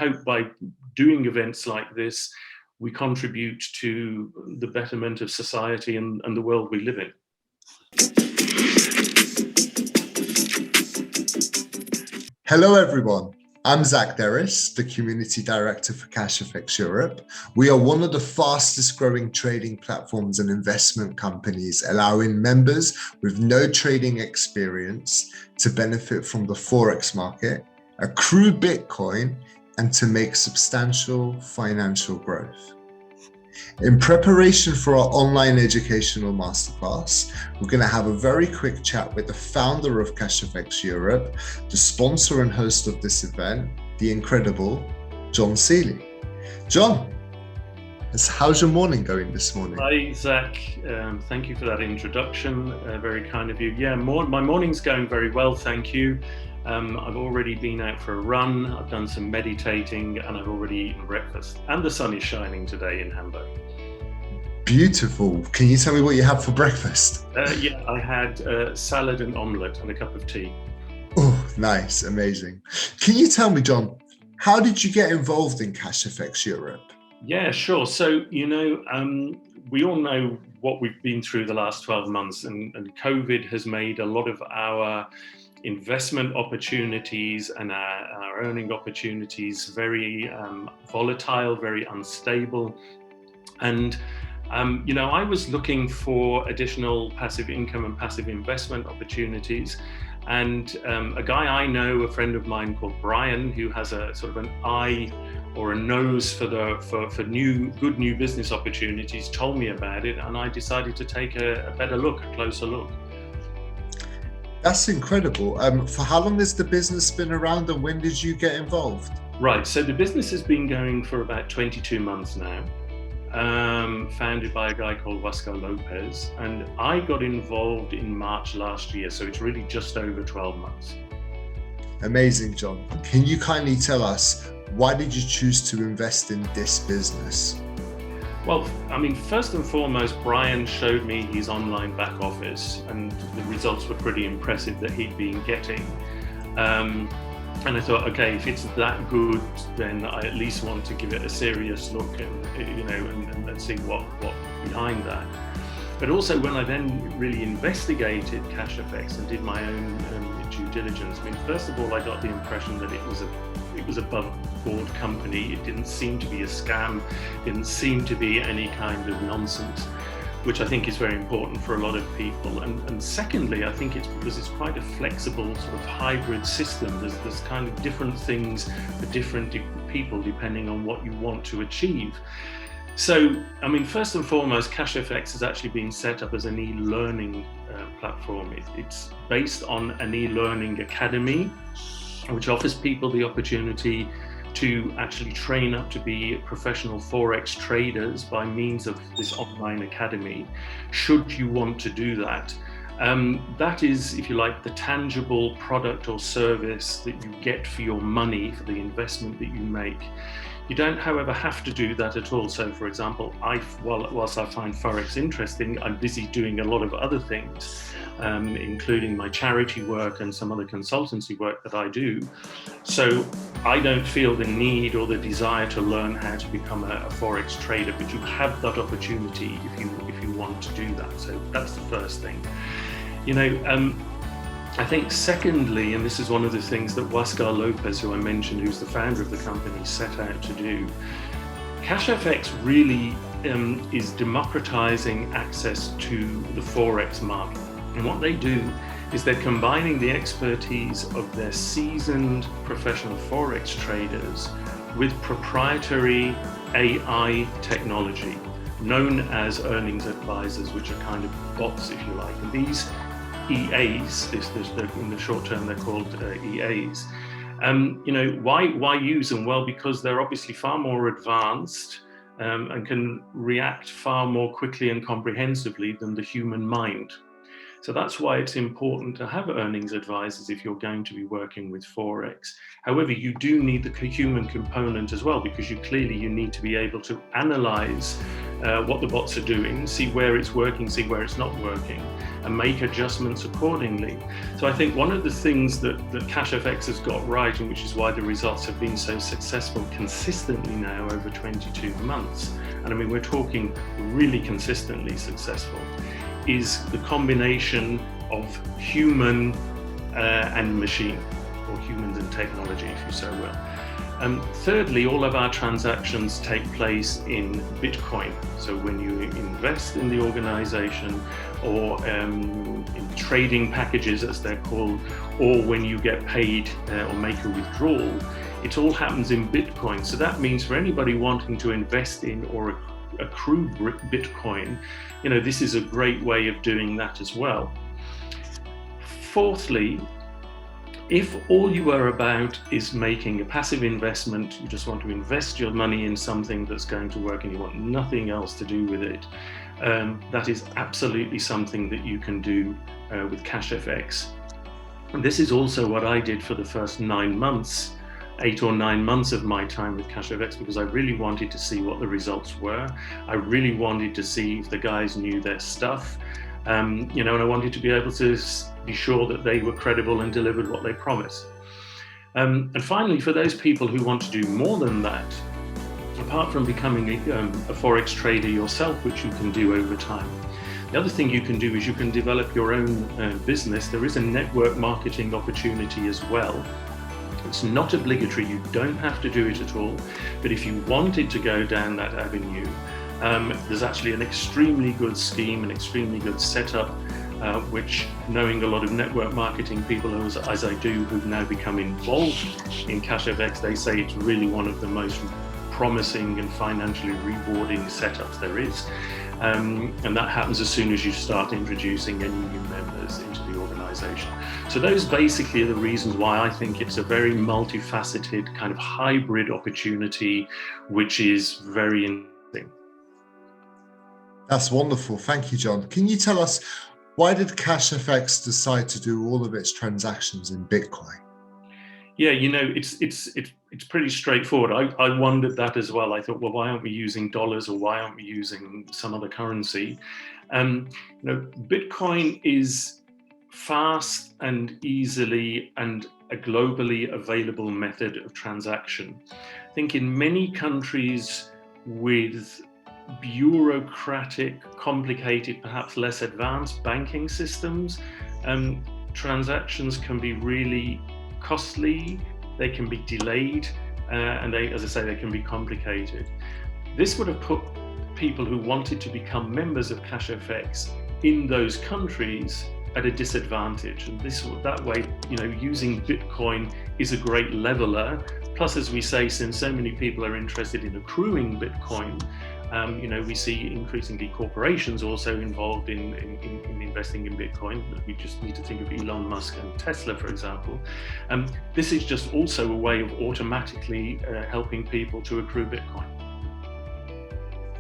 hope by doing events like this, we contribute to the betterment of society and the world we live in. Hello, everyone. I'm Zach Derris, the Community Director for CashFX Europe. We are one of the fastest growing trading platforms and investment companies, allowing members with no trading experience to benefit from the Forex market, accrue Bitcoin, and to make substantial financial growth. In preparation for our Online Educational Masterclass, we're going to have a very quick chat with the founder of CashFX Europe, the sponsor and host of this event, the incredible John Sealey. John, how's your morning going this morning? Hi, Zach. Thank you for that introduction. Very kind of you. Yeah, my morning's going very well, thank you. I've already been out for a run, I've done some meditating, and I've already eaten breakfast. And the sun is shining today in Hamburg. Beautiful. Can you tell me what you had for breakfast? Yeah, I had salad and omelette and a cup of tea. Oh, nice, amazing. Can you tell me, John, how did you get involved in CashFX Europe? Yeah, sure. So, we all know what we've been through the last 12 months, and COVID has made a lot of our investment opportunities and our earning opportunities very volatile, very unstable. And I was looking for additional passive income and passive investment opportunities. And a guy I know, a friend of mine called Brian, who has a sort of an eye or a nose for good new business opportunities, told me about it, and I decided to take a closer look. That's incredible. For how long has the business been around, and when did you get involved? Right, so the business has been going for about 22 months now, founded by a guy called Oscar Lopez, and I got involved in March last year, so it's really just over 12 months. Amazing, John. Can you kindly tell us, why did you choose to invest in this business? Well, first and foremost, Brian showed me his online back office, and the results were pretty impressive that he'd been getting. And I thought, okay, if it's that good, then I at least want to give it a serious look and see what behind that. But also, when I then really investigated CashFX and did my own due diligence, first of all, I got the impression that it was above board company. It didn't seem to be a scam, didn't seem to be any kind of nonsense, which I think is very important for a lot of people. And secondly, I think it's because it's quite a flexible sort of hybrid system. There's kind of different things for different people depending on what you want to achieve. So, first and foremost, CashFX has actually been set up as an e-learning platform. It's based on an e-learning academy, which offers people the opportunity to actually train up to be professional Forex traders by means of this online academy, should you want to do that. That is, if you like, the tangible product or service that you get for your money, for the investment that you make. You don't, however, have to do that at all. So, for example, whilst I find Forex interesting, I'm busy doing a lot of other things, including my charity work and some other consultancy work that I do. So I don't feel the need or the desire to learn how to become a Forex trader, but you have that opportunity if you want to do that. So that's the first thing. I think secondly, and this is one of the things that Oscar Lopez, who I mentioned, who's the founder of the company, set out to do, CashFX really is democratizing access to the Forex market. And what they do is they're combining the expertise of their seasoned professional Forex traders with proprietary AI technology, known as earnings advisors, which are kind of bots, if you like. And these EAs, in the short term, they're called EAs. Why use them? Well, because they're obviously far more advanced and can react far more quickly and comprehensively than the human mind. So that's why it's important to have earnings advisors if you're going to be working with Forex. However, you do need the human component as well, because you need to be able to analyze what the bots are doing, see where it's working, see where it's not working, and make adjustments accordingly. So I think one of the things that CashFX has got right, and which is why the results have been so successful consistently now over 22 months, and I mean we're talking really consistently successful, is the combination of human and machine, or humans and technology, if you so will. Thirdly, all of our transactions take place in Bitcoin. So when you invest in the organization, or in trading packages as they're called, or when you get paid or make a withdrawal, it all happens in Bitcoin. So that means for anybody wanting to invest in or accrue Bitcoin, this is a great way of doing that as well. Fourthly, if all you are about is making a passive investment, you just want to invest your money in something that's going to work and you want nothing else to do with it, that is absolutely something that you can do with CashFX. And this is also what I did for the first 9 months, 8 or 9 months of my time with CashFX, because I really wanted to see what the results were. I really wanted to see if the guys knew their stuff. And I wanted to be able to be sure that they were credible and delivered what they promised. And finally, for those people who want to do more than that, apart from becoming a Forex trader yourself, which you can do over time, the other thing you can do is you can develop your own business. There is a network marketing opportunity as well. It's not obligatory, you don't have to do it at all, but if you wanted to go down that avenue, there's actually an extremely good scheme, an extremely good setup, which, knowing a lot of network marketing people as I do, who've now become involved in CashFX, they say it's really one of the most promising and financially rewarding setups there is. And that happens as soon as you start introducing any new members into the organization. So those basically are the reasons why I think it's a very multifaceted kind of hybrid opportunity, which is very interesting. That's wonderful. Thank you, John. Can you tell us, why did CashFX decide to do all of its transactions in Bitcoin? Yeah, it's pretty straightforward. I wondered that as well. I thought, well, why aren't we using dollars, or why aren't we using some other currency? Bitcoin is fast and easily and a globally available method of transaction. I think in many countries with bureaucratic, complicated, perhaps less advanced banking systems, transactions can be really costly, they can be delayed, and as I say, they can be complicated. This would have put people who wanted to become members of CashFX in those countries at a disadvantage. And that way, using Bitcoin is a great leveler. Plus, as we say, since so many people are interested in accruing Bitcoin, we see increasingly corporations also involved in investing in Bitcoin. We just need to think of Elon Musk and Tesla, for example. This is just also a way of automatically helping people to accrue Bitcoin.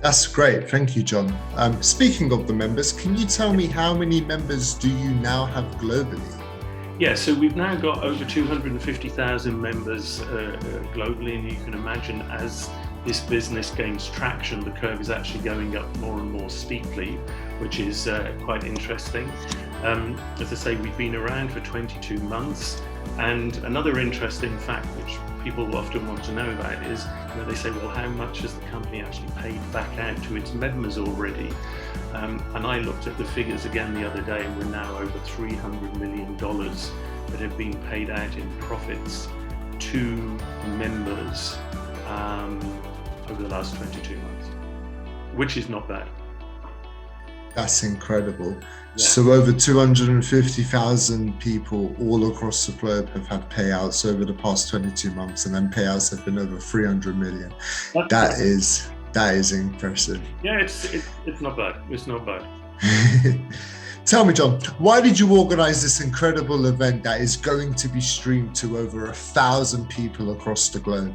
That's great. Thank you, John. Speaking of the members, can you tell me how many members do you now have globally? Yeah, so we've now got over 250,000 members globally, and you can imagine as this business gains traction, the curve is actually going up more and more steeply, which is quite interesting. As I say, we've been around for 22 months. And another interesting fact, which people often want to know about, is they say, well, how much has the company actually paid back out to its members already? And I looked at the figures again the other day, and we're now over $300 million that have been paid out in profits to members over the last 22 months, which is not bad. That's incredible. Yeah. So over 250,000 people all across the globe have had payouts over the past 22 months, and then payouts have been over 300 million. That is impressive. Yeah, it's not bad. It's not bad. Tell me, John, why did you organize this incredible event that is going to be streamed to over 1,000 people across the globe?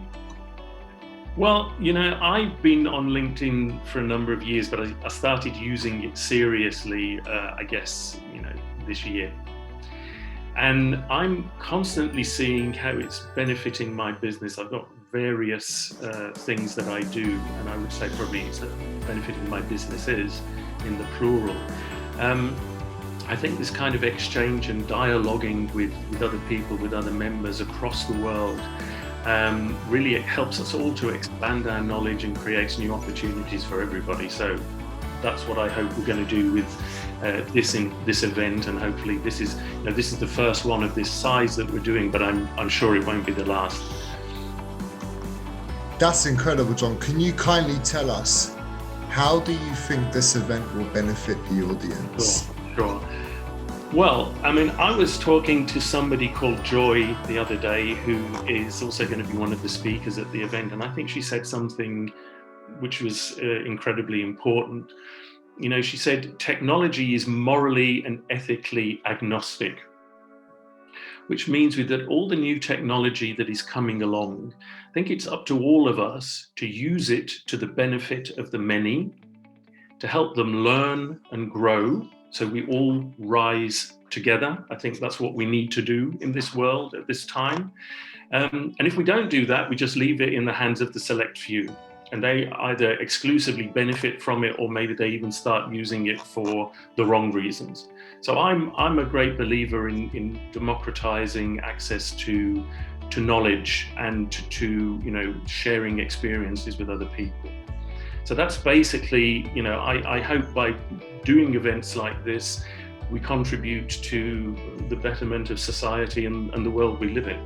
Well, I've been on LinkedIn for a number of years, but I started using it seriously, I guess, this year. And I'm constantly seeing how it's benefiting my business. I've got various things that I do, and I would say probably it's benefiting my businesses in the plural. I think this kind of exchange and dialoguing with other people, with other members across the world, really it helps us all to expand our knowledge and creates new opportunities for everybody. So that's what I hope we're going to do with this event, and hopefully this is the first one of this size that we're doing, but I'm sure it won't be the last. That's incredible, John. Can you kindly tell us, how do you think this event will benefit the audience? Sure. Well, I mean, I was talking to somebody called Joy the other day, who is also going to be one of the speakers at the event, and I think she said something which was incredibly important. You know, she said technology is morally and ethically agnostic, which means that all the new technology that is coming along, I think it's up to all of us to use it to the benefit of the many, to help them learn and grow, so we all rise together. I think that's what we need to do in this world at this time. And if we don't do that, we just leave it in the hands of the select few, and they either exclusively benefit from it, or maybe they even start using it for the wrong reasons. So I'm a great believer in democratizing access to knowledge and to sharing experiences with other people. So that's basically, I hope by doing events like this, we contribute to the betterment of society and the world we live in.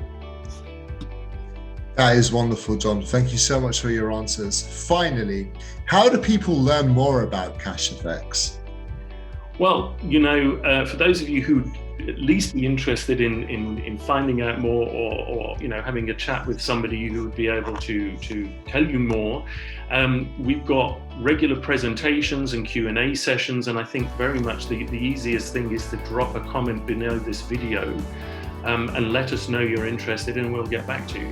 That is wonderful, John. Thank you so much for your answers. Finally, how do people learn more about CashFX? Well, for those of you who'd at least be interested in finding out more, or having a chat with somebody who would be able to tell you more, we've got regular presentations and Q&A sessions, and I think very much the easiest thing is to drop a comment below this video and let us know you're interested, and we'll get back to you.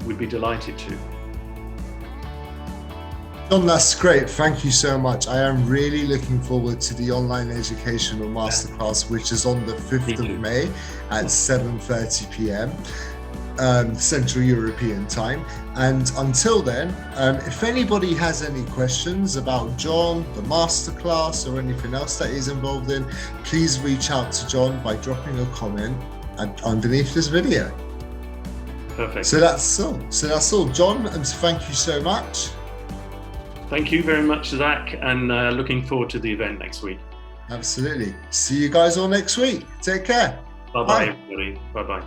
We'd be delighted to. John, that's great. Thank you so much. I am really looking forward to the Online Educational Masterclass, which is on the 5th of May at 7:30 p.m. Central European time. And until then, if anybody has any questions about John, the masterclass, or anything else that he's involved in, please reach out to John by dropping a comment underneath this video. Perfect. So that's all. John, and thank you so much. Thank you very much, Zach, and looking forward to the event next week. Absolutely. See you guys all next week. Take care. Bye-bye, everybody. Bye-bye.